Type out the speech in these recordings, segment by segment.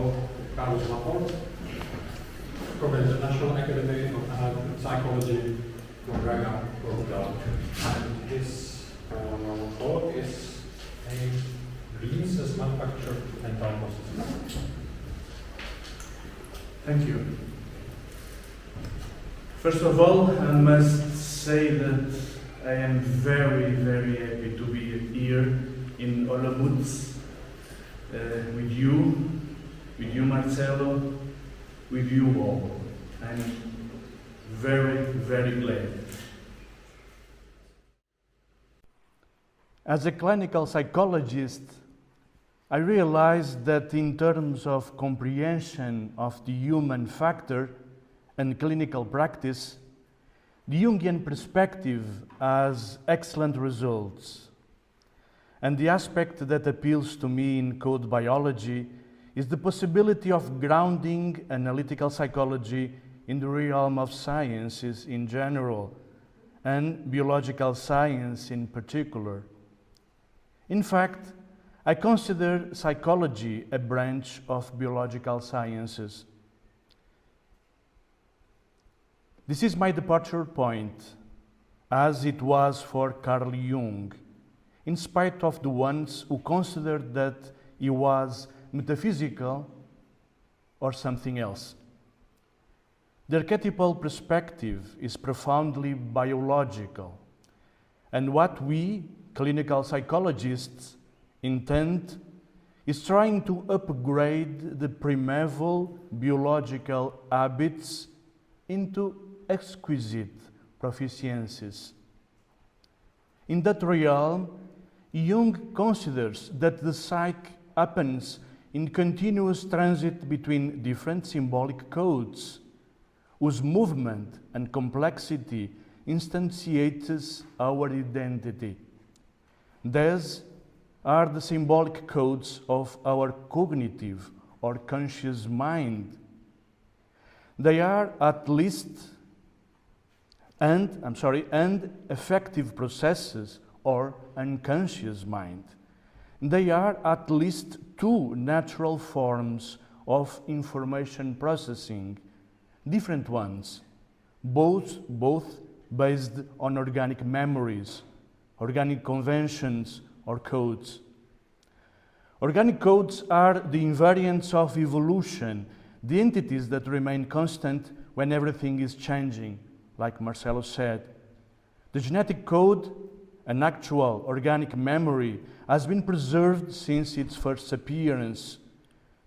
hello, Carlos Laporte from the National Academy of Psychology from Braga, Portugal. And his talk is dreams as manufactured mental processes. Thank you. First of all, I must say that I am very, very happy to be here in Olomouc with you Marcelo, with you all. I'm very, very glad. As a clinical psychologist, I realized that in terms of comprehension of the human factor and clinical practice, the Jungian perspective has excellent results. And the aspect that appeals to me in code biology is the possibility of grounding analytical psychology in the realm of sciences in general, and biological science in particular. In fact, I consider psychology a branch of biological sciences. This is my departure point, as it was for Carl Jung, in spite of the ones who considered that he was metaphysical or something else. The archetypal perspective is profoundly biological, and what we, clinical psychologists, intend is trying to upgrade the primeval biological habits into exquisite proficiencies. In that realm, Jung considers that the psyche happens in continuous transit between different symbolic codes, whose movement and complexity instantiates our identity. These are the symbolic codes of our cognitive or conscious mind. They are and affective processes or unconscious mind. They are at least two natural forms of information processing, different ones, both based on organic memories, organic conventions, or codes. Organic codes are the invariants of evolution, the entities that remain constant when everything is changing, like Marcelo said. The genetic code, an actual organic memory, has been preserved since its first appearance.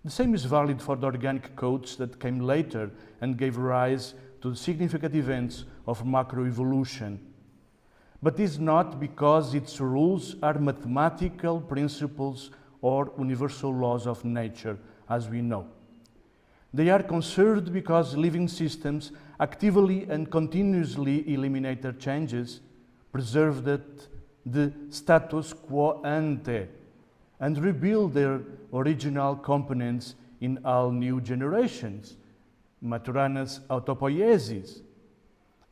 The same is valid for the organic codes that came later and gave rise to the significant events of macroevolution. But this is not because its rules are mathematical principles or universal laws of nature, as we know. They are conserved because living systems actively and continuously eliminate their changes, preserve the status quo ante, and rebuild their original components in all new generations, Maturana's autopoiesis.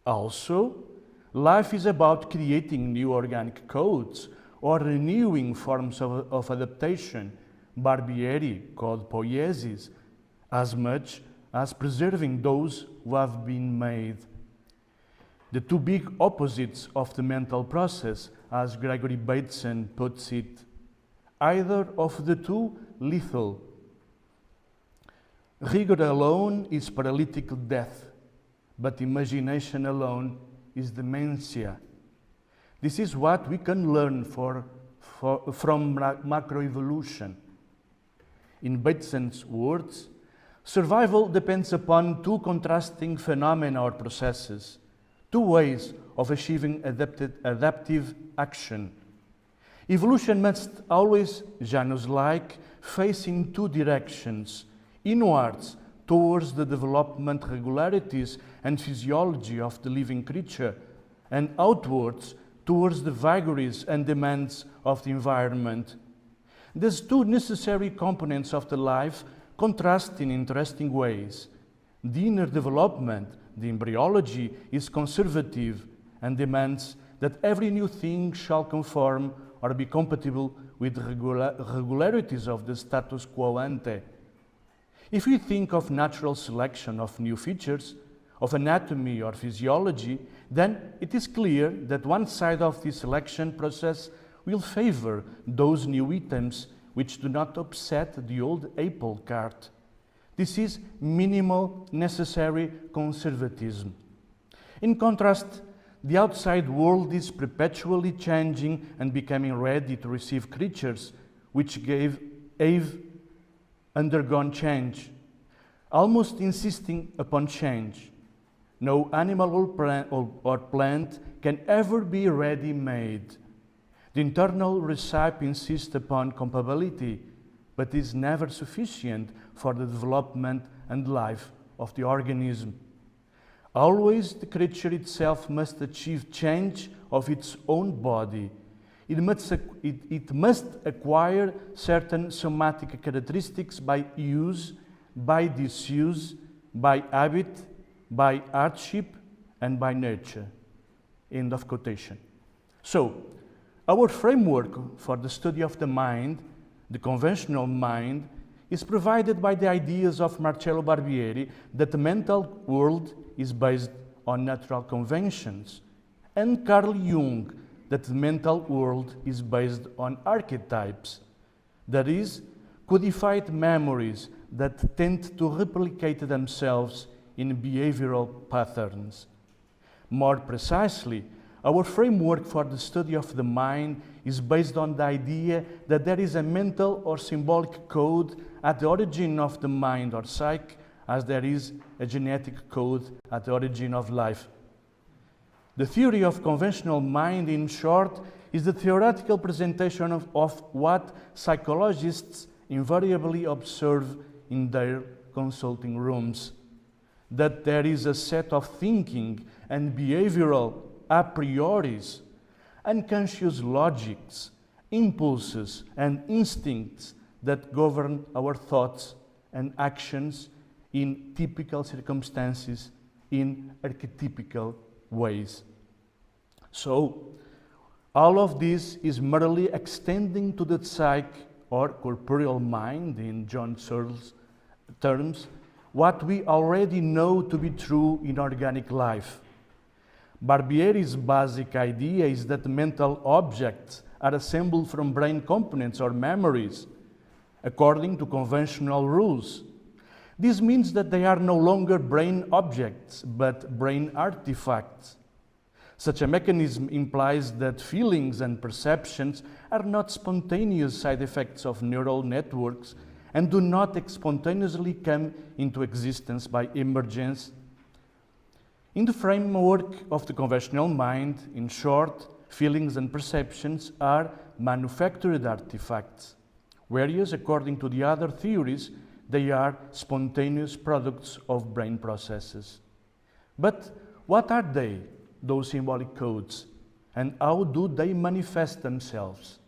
Also, life is about creating new organic codes or renewing forms of adaptation, Barbieri called poiesis, as much as preserving those who have been made. The two big opposites of the mental process, as Gregory Bateson puts it, either of the two lethal. Rigor alone is paralytic death, but imagination alone is dementia. This is what we can learn from macroevolution. In Bateson's words, survival depends upon two contrasting phenomena or processes, two ways of achieving adaptive action. Evolution must always, Janus-like, face in two directions, inwards towards the development regularities and physiology of the living creature, and outwards towards the vagaries and demands of the environment. These two necessary components of the life contrast in interesting ways. The inner development, the embryology, is conservative and demands that every new thing shall conform or be compatible with regularities of the status quo ante. If we think of natural selection of new features, of anatomy or physiology, then it is clear that one side of the selection process will favor those new items which do not upset the old apple cart. This is minimal necessary conservatism. In contrast, the outside world is perpetually changing and becoming ready to receive creatures which have undergone change, almost insisting upon change. No animal or plant can ever be ready-made. The internal recipe insists upon compatibility, but is never sufficient for the development and life of the organism. Always the creature itself must achieve change of its own body. It must acquire certain somatic characteristics by use, by disuse, by habit, by hardship, and by nature. End of quotation. So, our framework for the study of the mind, the conventional mind, is provided by the ideas of Marcello Barbieri that the mental world is based on natural conventions, and Carl Jung that the mental world is based on archetypes, that is, codified memories that tend to replicate themselves in behavioral patterns. More precisely, our framework for the study of the mind is based on the idea that there is a mental or symbolic code at the origin of the mind or psyche, as there is a genetic code at the origin of life. The theory of conventional mind, in short, is the theoretical presentation of what psychologists invariably observe in their consulting rooms. That there is a set of thinking and behavioral a prioris, unconscious logics, impulses, and instincts that govern our thoughts and actions in typical circumstances, in archetypical ways. So, all of this is merely extending to the psyche or corporeal mind, in John Searle's terms, what we already know to be true in organic life. Barbieri's basic idea is that mental objects are assembled from brain components or memories, according to conventional rules. This means that they are no longer brain objects, but brain artifacts. Such a mechanism implies that feelings and perceptions are not spontaneous side effects of neural networks and do not spontaneously come into existence by emergence. In the framework of the conventional mind, in short, feelings and perceptions are manufactured artifacts, whereas according to the other theories, they are spontaneous products of brain processes. But what are they, those symbolic codes, and how do they manifest themselves?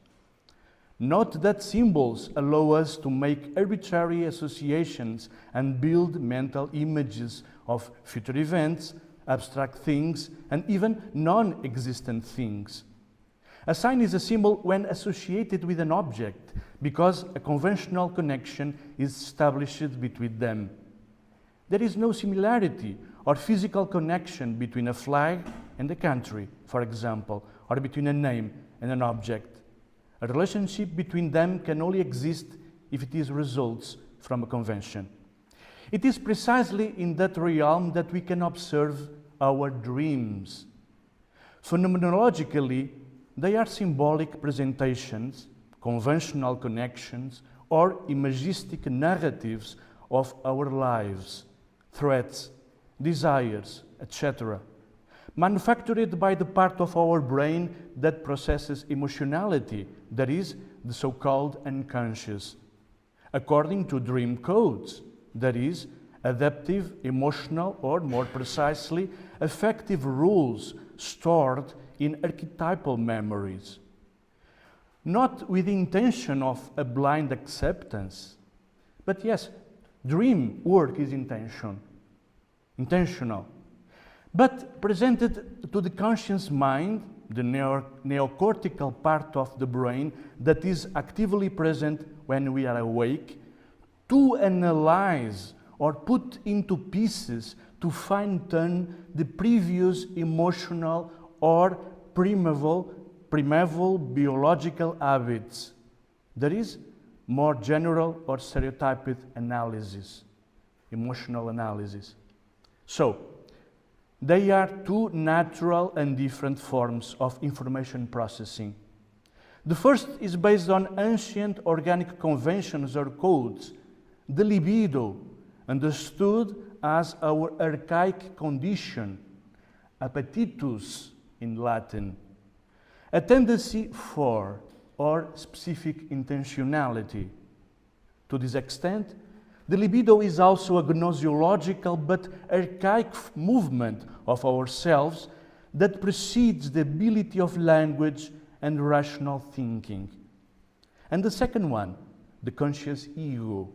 Note that symbols allow us to make arbitrary associations and build mental images of future events, abstract things, and even non-existent things. A sign is a symbol when associated with an object because a conventional connection is established between them. There is no similarity or physical connection between a flag and a country, for example, or between a name and an object. A relationship between them can only exist if it results from a convention. It is precisely in that realm that we can observe our dreams. Phenomenologically, they are symbolic presentations, conventional connections, or imagistic narratives of our lives, threats, desires, etc., manufactured by the part of our brain that processes emotionality, that is, the so-called unconscious, according to dream codes, that is, adaptive, emotional, or more precisely, affective rules stored in archetypal memories. Not with the intention of a blind acceptance, but yes, dream work is intentional, but presented to the conscious mind, the neocortical part of the brain that is actively present when we are awake, to analyze or put into pieces to fine-tune the previous emotional or primeval biological habits. There is more general or stereotyped analysis, emotional analysis. So, they are two natural and different forms of information processing. The first is based on ancient organic conventions or codes, the libido, understood as our archaic condition, appetitus in Latin, a tendency for or specific intentionality. To this extent, the libido is also a gnoseological but archaic movement of ourselves that precedes the ability of language and rational thinking. And the second one, the conscious ego,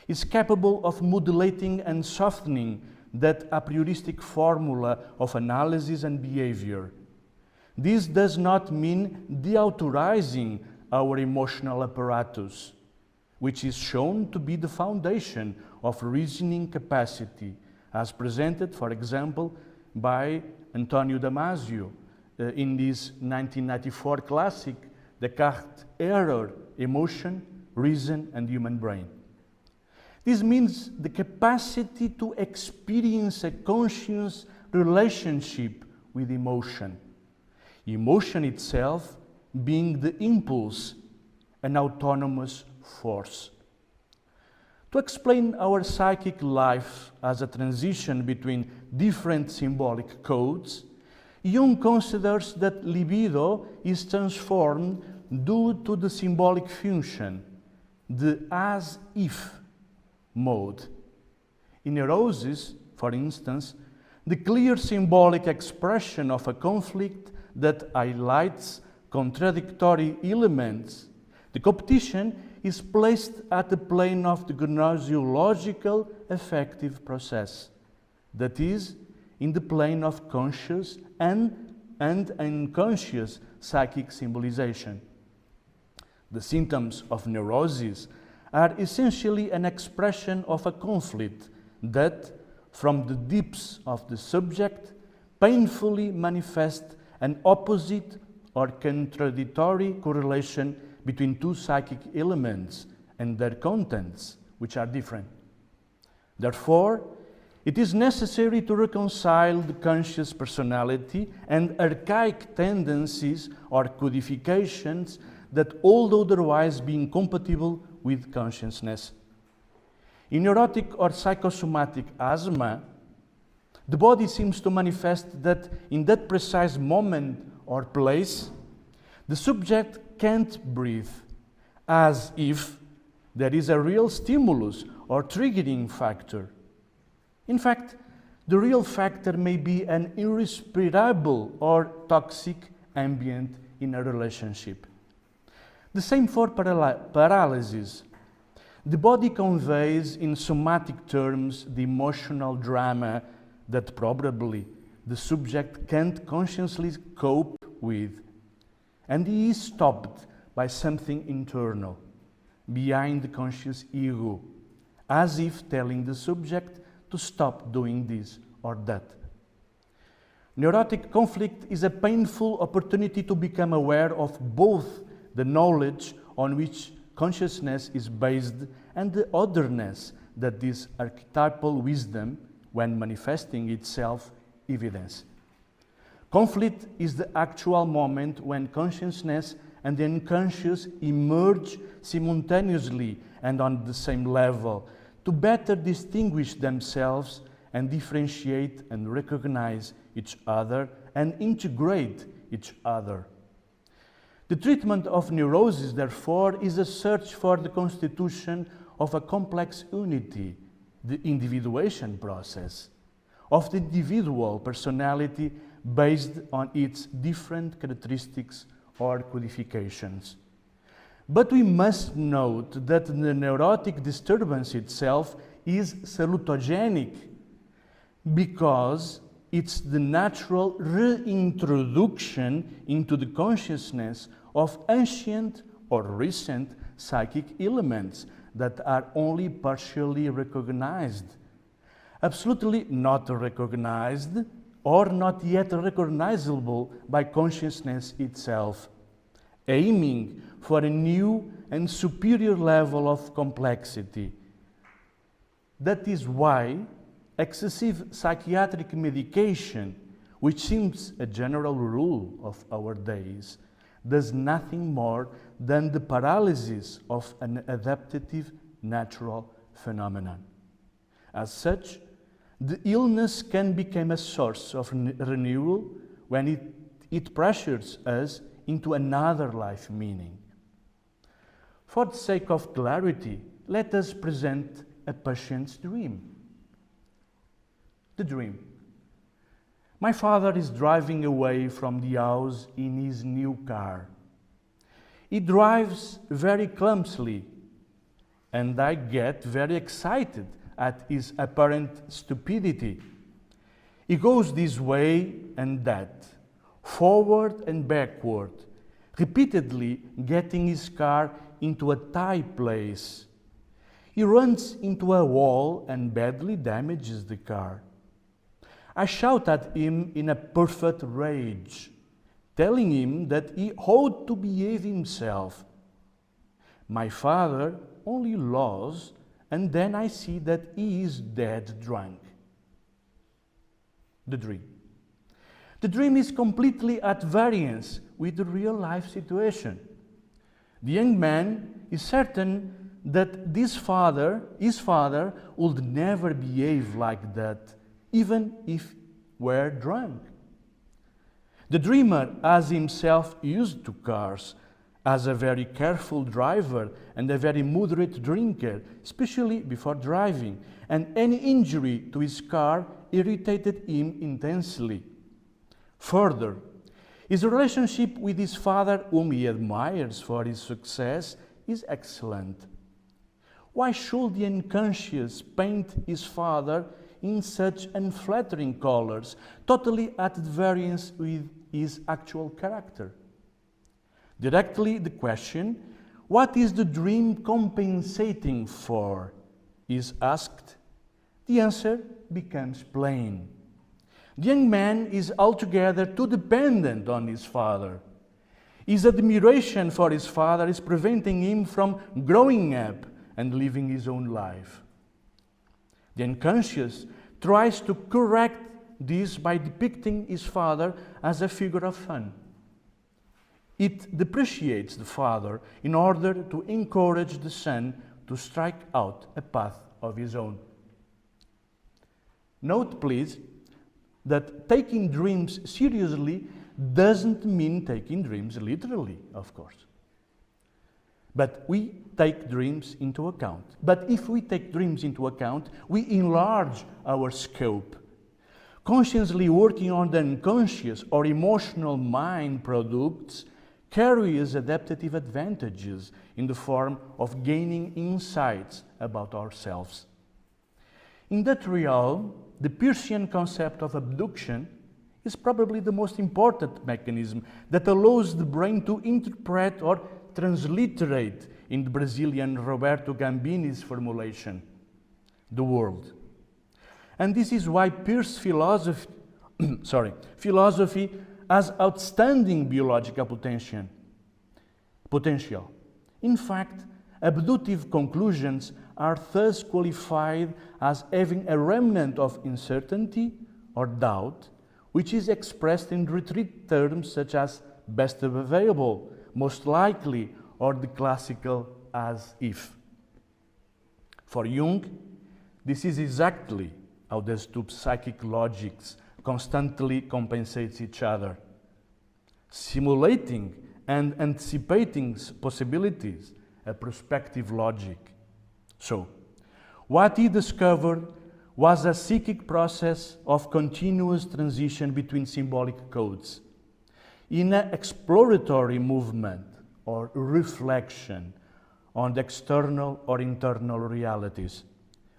is capable of modulating and softening that a prioristic formula of analysis and behavior. This does not mean deauthorizing our emotional apparatus, which is shown to be the foundation of reasoning capacity, as presented, for example, by Antonio Damasio in his 1994 classic, Descartes' Error, Emotion, Reason, and Human Brain. This means the capacity to experience a conscious relationship with emotion. Emotion itself being the impulse, an autonomous force. To explain our psychic life as a transition between different symbolic codes, Jung considers that libido is transformed due to the symbolic function, the as-if mode. In neurosis, for instance, the clear symbolic expression of a conflict that highlights contradictory elements, the competition is placed at the plane of the gnoseological affective process, that is, in the plane of conscious and unconscious psychic symbolization. The symptoms of neurosis are essentially an expression of a conflict that, from the depths of the subject, painfully manifests an opposite or contradictory correlation between two psychic elements and their contents, which are different. Therefore, it is necessary to reconcile the conscious personality and archaic tendencies or codifications that, although otherwise being compatible with consciousness. In neurotic or psychosomatic asthma, the body seems to manifest that in that precise moment or place, the subject can't breathe, as if there is a real stimulus or triggering factor. In fact, the real factor may be an irrespirable or toxic ambient in a relationship. The same for paralysis. The body conveys in somatic terms the emotional drama that probably the subject can't consciously cope with, and he is stopped by something internal, behind the conscious ego, as if telling the subject to stop doing this or that. Neurotic conflict is a painful opportunity to become aware of both the knowledge on which consciousness is based and the otherness that this archetypal wisdom, when manifesting itself, evidence. Conflict is the actual moment when consciousness and the unconscious emerge simultaneously and on the same level to better distinguish themselves and differentiate and recognize each other and integrate each other. The treatment of neurosis, therefore, is a search for the constitution of a complex unity, the individuation process, of the individual personality based on its different characteristics or codifications. But we must note that the neurotic disturbance itself is salutogenic because it's the natural reintroduction into the consciousness of ancient or recent psychic elements that are only partially recognized, absolutely not recognized, or not yet recognizable by consciousness itself, aiming for a new and superior level of complexity. That is why excessive psychiatric medication, which seems a general rule of our days, does nothing more than the paralysis of an adaptive natural phenomenon. As such, the illness can become a source of renewal when it pressures us into another life meaning. For the sake of clarity, let us present a patient's dream. The dream. My father is driving away from the house in his new car. He drives very clumsily, and I get very excited at his apparent stupidity. He goes this way and that, forward and backward, repeatedly getting his car into a tight place. He runs into a wall and badly damages the car. I shout at him in a perfect rage, telling him that he ought to behave himself. My father only laughs, and then I see that he is dead drunk. The dream. The dream is completely at variance with the real life situation. The young man is certain that his father would never behave like that, even if were drunk. The dreamer, as himself used to cars, as a very careful driver and a very moderate drinker, especially before driving, and any injury to his car irritated him intensely. Further, his relationship with his father, whom he admires for his success, is excellent. Why should the unconscious paint his father in such unflattering colors, totally at variance with his actual character? Directly the question, what is the dream compensating for, is asked. The answer becomes plain. The young man is altogether too dependent on his father. His admiration for his father is preventing him from growing up and living his own life. The unconscious tries to correct this by depicting his father as a figure of fun. It depreciates the father in order to encourage the son to strike out a path of his own. Note, please, that taking dreams seriously doesn't mean taking dreams literally, of course. But we take dreams into account. But if we take dreams into account, we enlarge our scope. Consciously working on the unconscious or emotional mind products carries adaptive advantages in the form of gaining insights about ourselves. In that realm, the Peircean concept of abduction is probably the most important mechanism that allows the brain to interpret or transliterate, in the Brazilian Roberto Gambini's formulation, the world. And this is why Peirce philosophy has outstanding biological potential. In fact, abductive conclusions are thus qualified as having a remnant of uncertainty or doubt, which is expressed in retreat terms such as best available, most likely, or the classical as if. For Jung, this is exactly how these two psychic logics constantly compensate each other, simulating and anticipating possibilities, a prospective logic. So, what he discovered was a psychic process of continuous transition between symbolic codes, in an exploratory movement or reflection on the external or internal realities,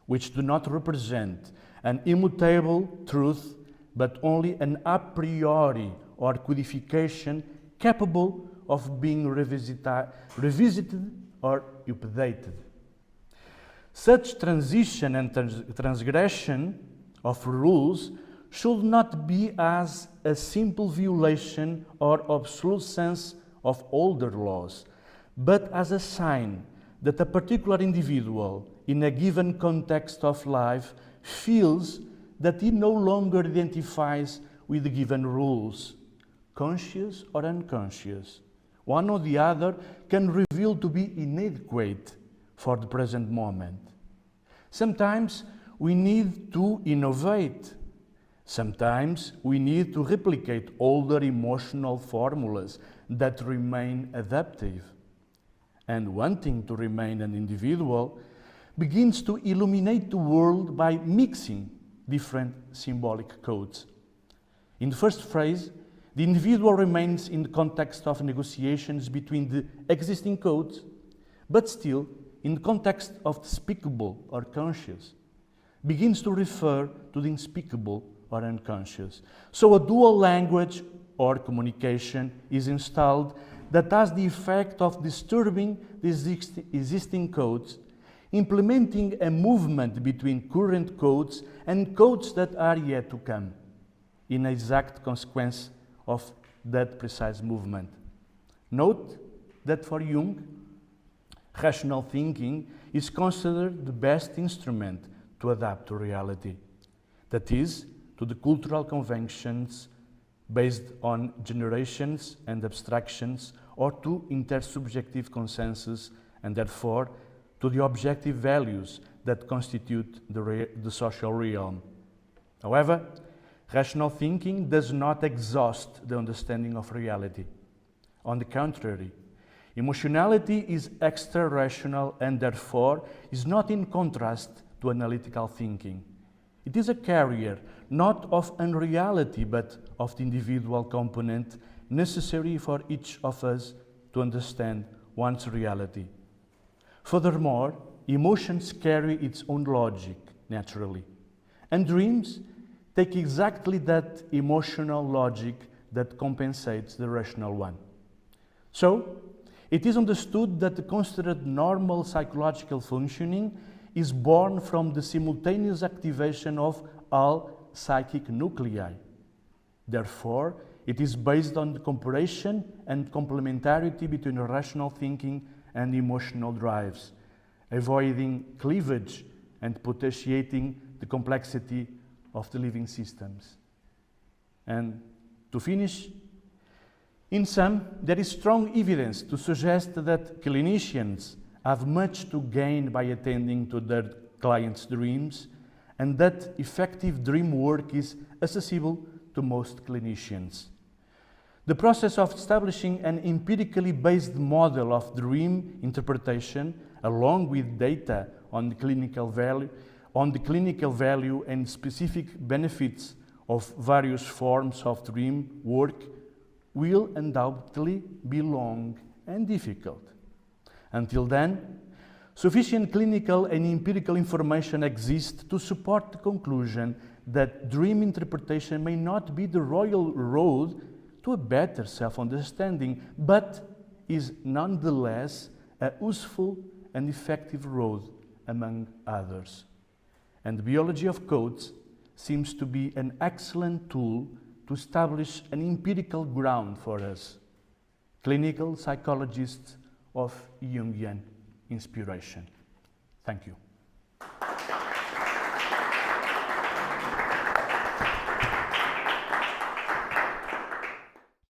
which do not represent an immutable truth, but only an a priori or codification capable of being revisited or updated. Such transition and transgression of rules should not be as a simple violation or obsolescence of older laws, but as a sign that a particular individual in a given context of life feels that he no longer identifies with the given rules, conscious or unconscious. One or the other can reveal to be inadequate for the present moment. Sometimes we need to innovate. Sometimes we need to replicate older emotional formulas that remain adaptive. And wanting to remain an individual begins to illuminate the world by mixing different symbolic codes. In the first phrase, the individual remains in the context of negotiations between the existing codes, but still in the context of the speakable or conscious, begins to refer to the unspeakable or unconscious. So a dual language or communication is installed that has the effect of disturbing the existing codes, implementing a movement between current codes and codes that are yet to come, in exact consequence of that precise movement. Note that for Jung, rational thinking is considered the best instrument to adapt to reality, that is, to the cultural conventions based on generations and abstractions, or to intersubjective consensus, and therefore to the objective values that constitute the social realm. However, rational thinking does not exhaust the understanding of reality. On the contrary, emotionality is extra-rational and therefore is not in contrast to analytical thinking. It is a carrier not of unreality but of the individual component necessary for each of us to understand one's reality. Furthermore, emotions carry its own logic, naturally, and dreams take exactly that emotional logic that compensates the rational one. So, it is understood that the considered normal psychological functioning is born from the simultaneous activation of all psychic nuclei. Therefore, it is based on the comparison and complementarity between rational thinking and emotional drives, avoiding cleavage and potentiating the complexity of the living systems. And to finish, in sum, there is strong evidence to suggest that clinicians have much to gain by attending to their clients' dreams, and that effective dream work is accessible to most clinicians. The process of establishing an empirically based model of dream interpretation, along with data on the clinical value and specific benefits of various forms of dream work, will undoubtedly be long and difficult. Until then, sufficient clinical and empirical information exists to support the conclusion that dream interpretation may not be the royal road to a better self-understanding, but is nonetheless a useful and effective road among others. And the biology of codes seems to be an excellent tool to establish an empirical ground for us, clinical psychologists of Jungian inspiration. Thank you.